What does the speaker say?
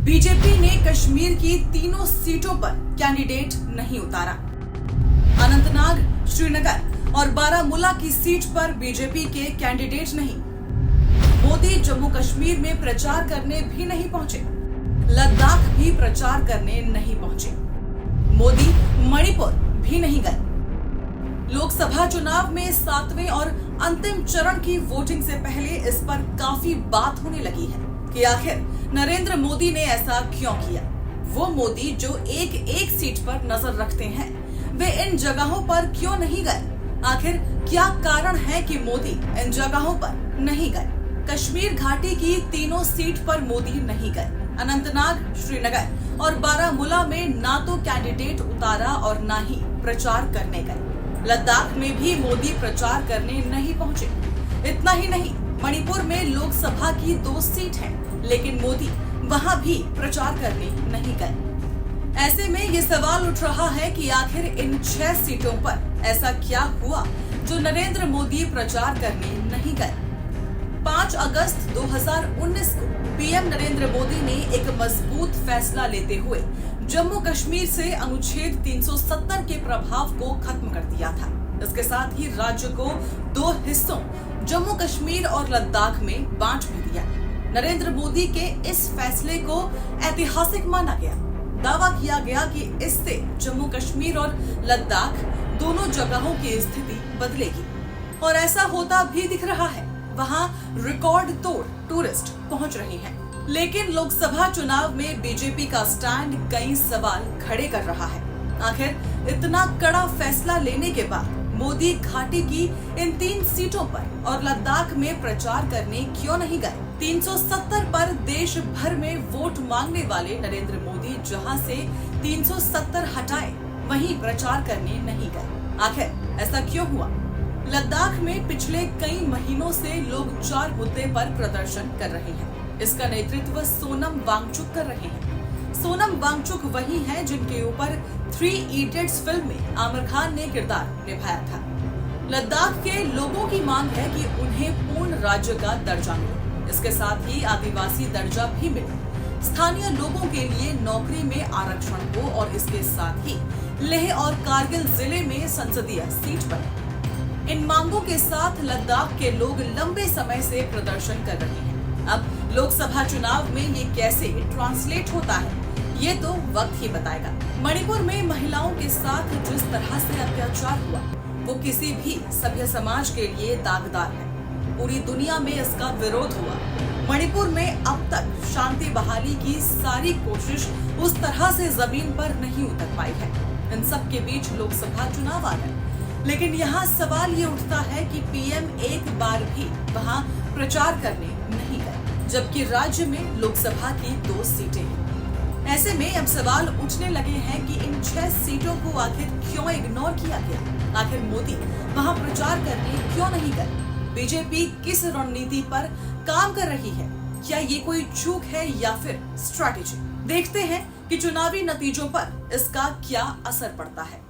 BJP ने कश्मीर की तीनों सीटों पर कैंडिडेट नहीं उतारा। अनंतनाग, श्रीनगर और बारामूला की सीट पर बीजेपी के कैंडिडेट नहीं। मोदी जम्मू कश्मीर में प्रचार करने भी नहीं पहुंचे। लद्दाख भी प्रचार करने नहीं पहुंचे। मोदी मणिपुर भी नहीं गए। लोकसभा चुनाव में 7वें और अंतिम चरण की वोटिंग से पहले इस पर काफी बात होने लगी है कि आखिर नरेंद्र मोदी ने ऐसा क्यों किया। वो मोदी जो एक सीट पर नजर रखते हैं, वे इन जगहों पर क्यों नहीं गए। आखिर क्या कारण है कि मोदी इन जगहों पर नहीं गए। कश्मीर घाटी की तीनों सीट पर मोदी नहीं गए। अनंतनाग, श्रीनगर और बारामूला में ना तो कैंडिडेट उतारा और ना ही प्रचार करने गए। लद्दाख में भी मोदी प्रचार करने नहीं पहुंचे। इतना ही नहीं, मणिपुर में लोकसभा की 2 सीट हैं, लेकिन मोदी वहां भी प्रचार करने नहीं गए। ऐसे में ये सवाल उठ रहा है कि आखिर इन 6 सीटों पर ऐसा क्या हुआ जो नरेंद्र मोदी प्रचार करने नहीं गए। 5 अगस्त 2019 को पीएम नरेंद्र मोदी ने एक मजबूत फैसला लेते हुए जम्मू कश्मीर से अनुच्छेद 370 के प्रभाव को खत्म कर दिया था। इसके साथ ही राज्य को 2 हिस्सों जम्मू कश्मीर और लद्दाख में बांट भी दिया। नरेंद्र मोदी के इस फैसले को ऐतिहासिक माना गया। दावा किया गया कि इससे जम्मू कश्मीर और लद्दाख दोनों जगहों की स्थिति बदलेगी और ऐसा होता भी दिख रहा है। वहां रिकॉर्ड तोड़ टूरिस्ट पहुंच रही हैं। लेकिन लोकसभा चुनाव में बीजेपी का स्टैंड कई सवाल खड़े कर रहा है। आखिर इतना कड़ा फैसला लेने के बाद मोदी घाटी की इन 3 सीटों पर और लद्दाख में प्रचार करने क्यों नहीं गए। 370 पर देश भर में वोट मांगने वाले नरेंद्र मोदी जहां से 370 हटाए, वहीं प्रचार करने नहीं गए। आखिर ऐसा क्यों हुआ। लद्दाख में पिछले कई महीनों से लोग 4 मुद्दे पर प्रदर्शन कर रहे हैं। इसका नेतृत्व सोनम वांगचुक कर रहे हैं। सोनम वांगचुक वही हैं जिनके ऊपर 3 इडियट्स फिल्म में आमिर खान ने किरदार निभाया था। लद्दाख के लोगों की मांग है कि उन्हें पूर्ण राज्य का दर्जा मिले। इसके साथ ही आदिवासी दर्जा भी मिले। स्थानीय लोगों के लिए नौकरी में आरक्षण हो और इसके साथ ही लेह और कारगिल जिले में संसदीय सीट बने। इन मांगों के साथ लद्दाख के लोग लंबे समय से प्रदर्शन कर रहे हैं। अब लोकसभा चुनाव में ये कैसे ट्रांसलेट होता है, ये तो वक्त ही बताएगा। मणिपुर में महिलाओं के साथ जिस तरह से अत्याचार हुआ, वो किसी भी सभ्य समाज के लिए दागदार है। पूरी दुनिया में इसका विरोध हुआ। मणिपुर में अब तक शांति बहाली की सारी कोशिश उस तरह से जमीन पर नहीं उतर पाई है। इन सब के बीच लोकसभा चुनाव आ गए, लेकिन यहाँ सवाल ये उठता है कि पीएम एक बार भी वहाँ प्रचार करने नहीं गए, जबकि राज्य में लोकसभा की 2 सीटें हैं। ऐसे में अब सवाल उठने लगे हैं कि इन 6 सीटों को आखिर क्यों इग्नोर किया गया। आखिर मोदी वहां प्रचार करने क्यों नहीं गए। बीजेपी किस रणनीति पर काम कर रही है। क्या ये कोई चूक है या फिर स्ट्रैटेजी। देखते हैं कि चुनावी नतीजों पर इसका क्या असर पड़ता है।